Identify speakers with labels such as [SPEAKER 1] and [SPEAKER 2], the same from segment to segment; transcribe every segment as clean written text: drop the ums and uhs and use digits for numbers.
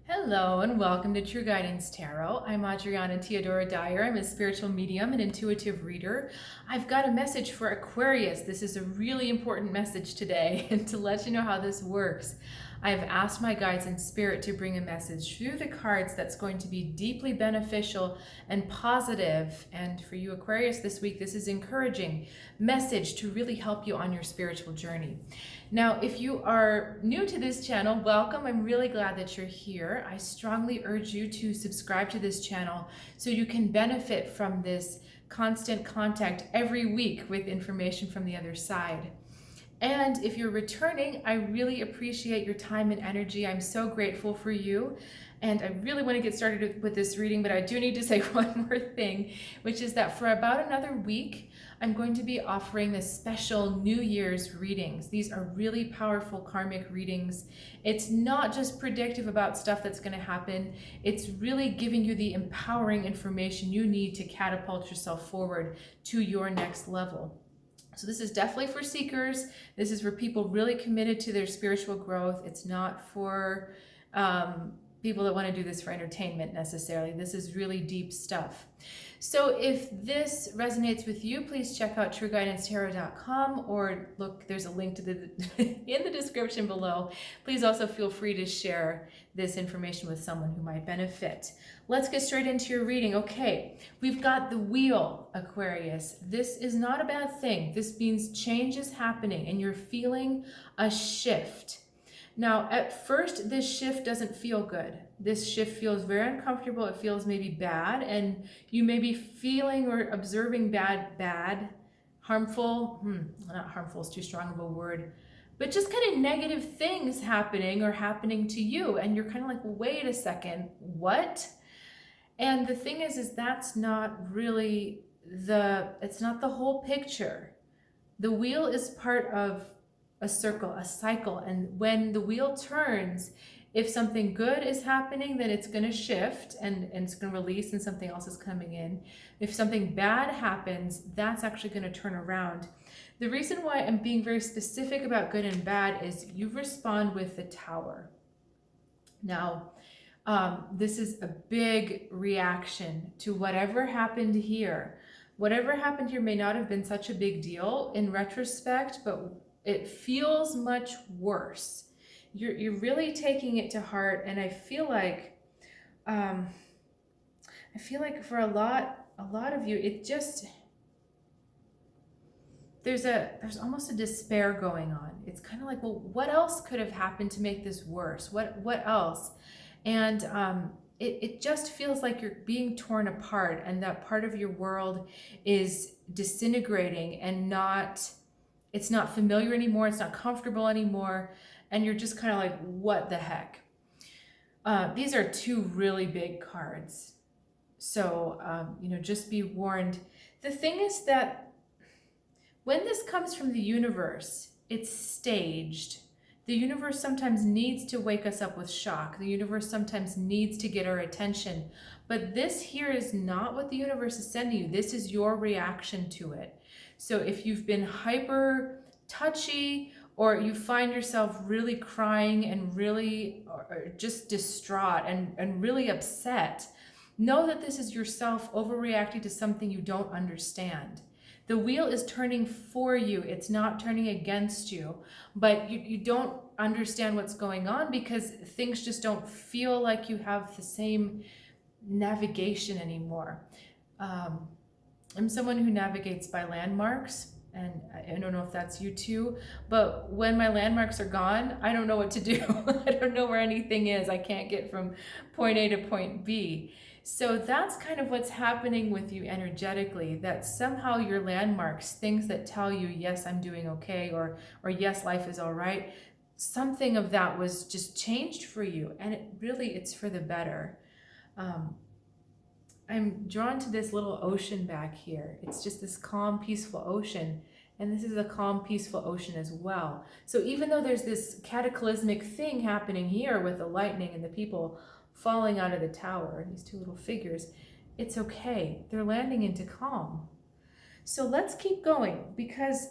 [SPEAKER 1] Hello and welcome to True Guidance Tarot. I'm Adriana Teodoro-Dier. I'm a spiritual medium and intuitive reader. I've got a message for Aquarius. This is a really important message today, and to let you know how this works, I've asked my guides in spirit to bring a message through the cards that's going to be deeply beneficial and positive. And for you Aquarius this week, this is encouraging message to really help you on your spiritual journey. Now, if you are new to this channel, welcome. I'm really glad that you're here. I strongly urge you to subscribe to this channel so you can benefit from this constant contact every week with information from the other side. And if you're returning, I really appreciate your time and energy. I'm so grateful for you. And I really want to get started with this reading, but I do need to say one more thing, which is that for about another week, I'm going to be offering this special New Year's readings. These are really powerful karmic readings. It's not just predictive about stuff that's going to happen. It's really giving you the empowering information you need to catapult yourself forward to your next level. So this is definitely for seekers. This is for people really committed to their spiritual growth. It's not for people that want to do this for entertainment necessarily. This is really deep stuff. So if this resonates with you, please check out trueguidancetarot.com, or look, there's a link to the in the description below. Please also feel free to share this information with someone who might benefit. Let's get straight into your reading. Okay, we've got the wheel, Aquarius. This is not a bad thing. This means change is happening and you're feeling a shift. Now, at first, this shift doesn't feel good. This shift feels very uncomfortable. It feels maybe bad, and you may be feeling or observing harmful, not harmful is too strong of a word, but just kind of negative things happening or happening to you. And you're kind of like, wait a second, what? And the thing is that's not really it's not the whole picture. The wheel is part of a circle, a cycle. And when the wheel turns, if something good is happening, then it's going to shift and it's going to release and something else is coming in. If something bad happens, that's actually going to turn around. The reason why I'm being very specific about good and bad is you respond with the Tower. Now, this is a big reaction to whatever happened here. Whatever happened here may not have been such a big deal in retrospect, but it feels much worse. You're really taking it to heart, and I feel like for a lot of you, it just there's almost a despair going on. It's kind of like, well, what else could have happened to make this worse? What else? And it just feels like you're being torn apart, and that part of your world is disintegrating and it's not familiar anymore. It's not comfortable anymore. And you're just kind of like, what the heck? These are two really big cards. So, just be warned. The thing is that when this comes from the universe, it's staged. The universe sometimes needs to wake us up with shock. The universe sometimes needs to get our attention. But this here is not what the universe is sending you. This is your reaction to it. So if you've been hyper touchy, or you find yourself really crying and really just distraught and really upset, know that this is yourself overreacting to something you don't understand. The wheel is turning for you. It's not turning against you, but you don't understand what's going on because things just don't feel like you have the same navigation anymore. I'm someone who navigates by landmarks, and I don't know if that's you too, but when my landmarks are gone, I don't know what to do. I don't know where anything is. I can't get from point A to point B. So that's kind of what's happening with you energetically, that somehow your landmarks, things that tell you, yes, I'm doing okay, or yes, life is all right, something of that was just changed for you, and it's for the better. I'm drawn to this little ocean back here. It's just this calm, peaceful ocean. And this is a calm, peaceful ocean as well. So even though there's this cataclysmic thing happening here with the lightning and the people falling out of the tower, these two little figures, it's okay. They're landing into calm. So let's keep going, because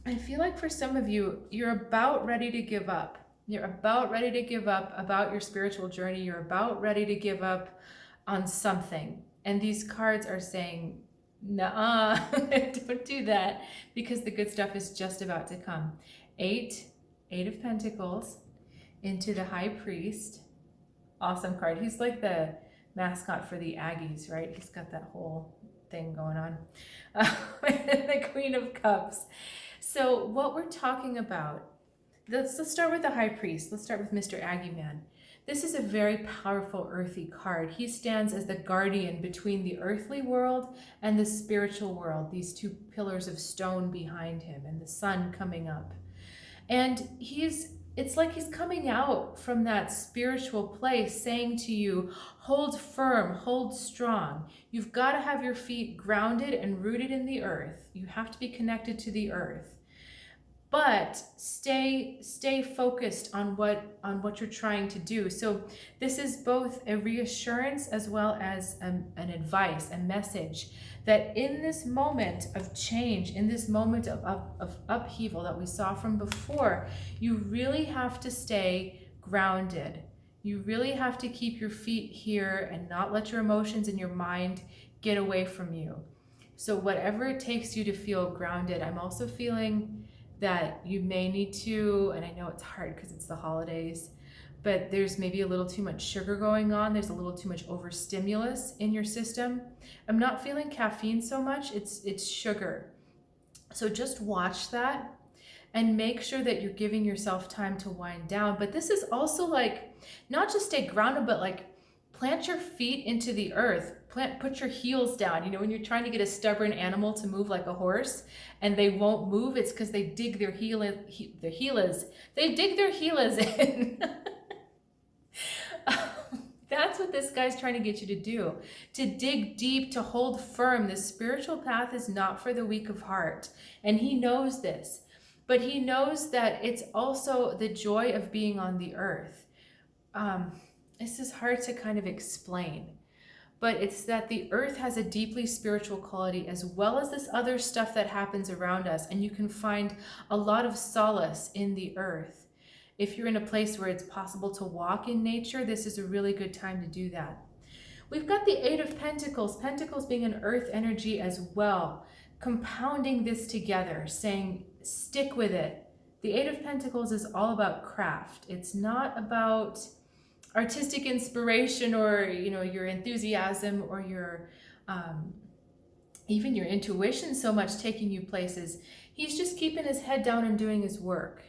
[SPEAKER 1] I feel like for some of you, you're about ready to give up. You're about ready to give up about your spiritual journey. You're about ready to give up on something. And these cards are saying, nuh-uh, don't do that, because the good stuff is just about to come. Eight of Pentacles into the High Priest. Awesome card. He's like the mascot for the Aggies, right? He's got that whole thing going on. The Queen of Cups. So what we're talking about, let's start with the High Priest. Let's start with Mr. Aggie Man. This is a very powerful earthy card. He stands as the guardian between the earthly world and the spiritual world, these two pillars of stone behind him and the sun coming up. And it's like he's coming out from that spiritual place saying to you, hold firm, hold strong. You've got to have your feet grounded and rooted in the earth. You have to be connected to the earth. But stay focused on what you're trying to do. So this is both a reassurance as well as an advice, a message that in this moment of change, in this moment of upheaval that we saw from before, you really have to stay grounded. You really have to keep your feet here and not let your emotions and your mind get away from you. So whatever it takes you to feel grounded, I'm also feeling that you may need to, and I know it's hard because it's the holidays, but there's maybe a little too much sugar going on. There's a little too much overstimulus in your system. I'm not feeling caffeine so much, it's sugar. So just watch that and make sure that you're giving yourself time to wind down. But this is also like, not just stay grounded, but like plant your feet into the earth. Put your heels down. You know, when you're trying to get a stubborn animal to move like a horse and they won't move, it's because they dig their heelers in. That's what this guy's trying to get you to do, to dig deep, to hold firm. The spiritual path is not for the weak of heart. And he knows this, but he knows that it's also the joy of being on the earth. This is hard to kind of explain. But it's that the earth has a deeply spiritual quality as well as this other stuff that happens around us. And you can find a lot of solace in the earth. If you're in a place where it's possible to walk in nature, this is a really good time to do that. We've got the Eight of Pentacles, Pentacles being an earth energy as well, compounding this together, saying, stick with it. The Eight of Pentacles is all about craft. It's not about artistic inspiration or, you know, your enthusiasm or your even your intuition so much taking you places. He's just keeping his head down and doing his work,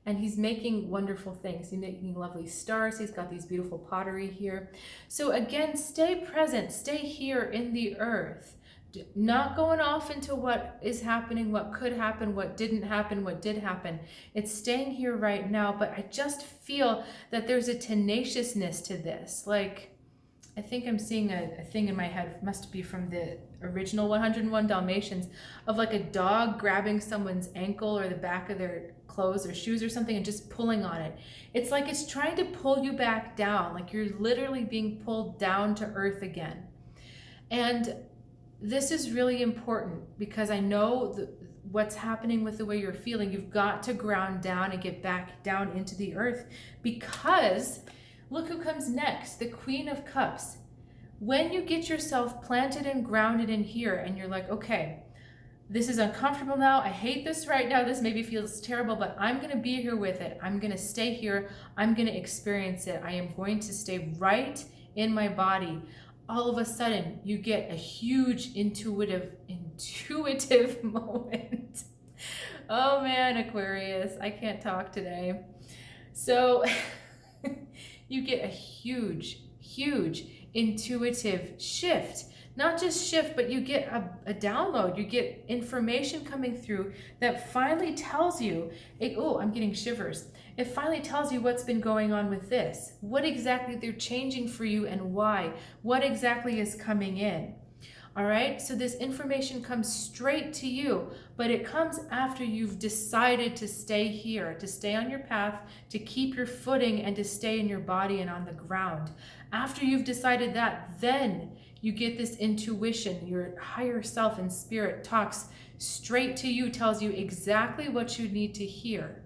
[SPEAKER 1] and he's making wonderful things. He's making lovely stars. He's got these beautiful pottery here. So again, stay present, stay here in the earth, not going off into what is happening, what could happen, what didn't happen, what did happen. It's staying here right now, but I just feel that there's a tenaciousness to this. Like, I think I'm seeing a thing in my head, it must be from the original 101 Dalmatians, of like a dog grabbing someone's ankle or the back of their clothes or shoes or something and just pulling on it. It's like it's trying to pull you back down, like you're literally being pulled down to earth again. And this is really important because I know what's happening with the way you're feeling. You've got to ground down and get back down into the earth, because look who comes next, the Queen of Cups. When you get yourself planted and grounded in here and you're like, okay, this is uncomfortable now, I hate this right now, this maybe feels terrible, but I'm going to be here with it. I'm going to stay here. I'm going to experience it. I am going to stay right in my body. All of a sudden, you get a huge intuitive moment. Oh man, Aquarius, I can't talk today. So you get a huge intuitive shift. Not just shift, but you get a download. You get information coming through that finally tells you, oh, I'm getting shivers. It finally tells you what's been going on with this. What exactly they're changing for you and why. What exactly is coming in. All right, so this information comes straight to you, but it comes after you've decided to stay here, to stay on your path, to keep your footing and to stay in your body and on the ground. After you've decided that, then you get this intuition. Your higher self and spirit talks straight to you, tells you exactly what you need to hear.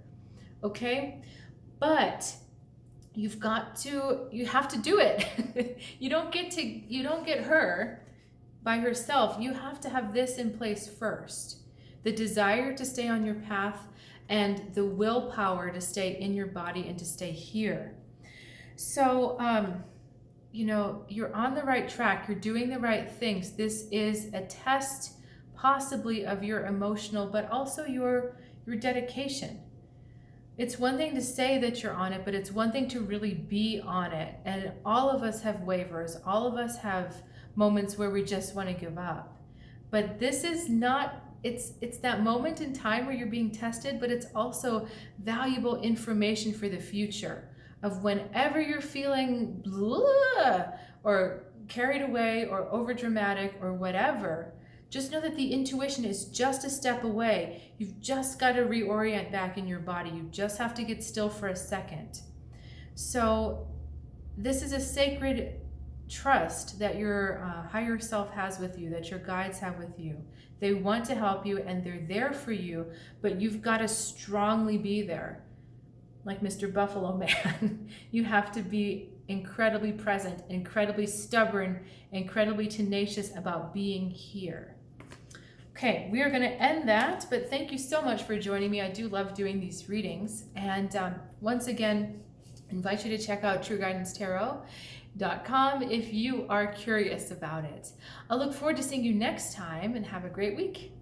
[SPEAKER 1] Okay? But you have to do it. You don't get her by herself. You have to have this in place first. The desire to stay on your path and the willpower to stay in your body and to stay here. So, you're on the right track. You're doing the right things. This is a test possibly of your emotional, but also your dedication. It's one thing to say that you're on it, but it's one thing to really be on it. And all of us have wavers. All of us have moments where we just want to give up. But this is not, it's that moment in time where you're being tested, but it's also valuable information for the future of whenever you're feeling blah, or carried away or overdramatic or whatever. Just know that the intuition is just a step away. You've just got to reorient back in your body. You just have to get still for a second. So this is a sacred trust that your higher self has with you, that your guides have with you. They want to help you and they're there for you, but you've got to strongly be there. Like Mr. Buffalo Man, you have to be incredibly present, incredibly stubborn, incredibly tenacious about being here. Okay, we are going to end that, but thank you so much for joining me. I do love doing these readings. And once again, I invite you to check out trueguidancetarot.com if you are curious about it. I look forward to seeing you next time and have a great week.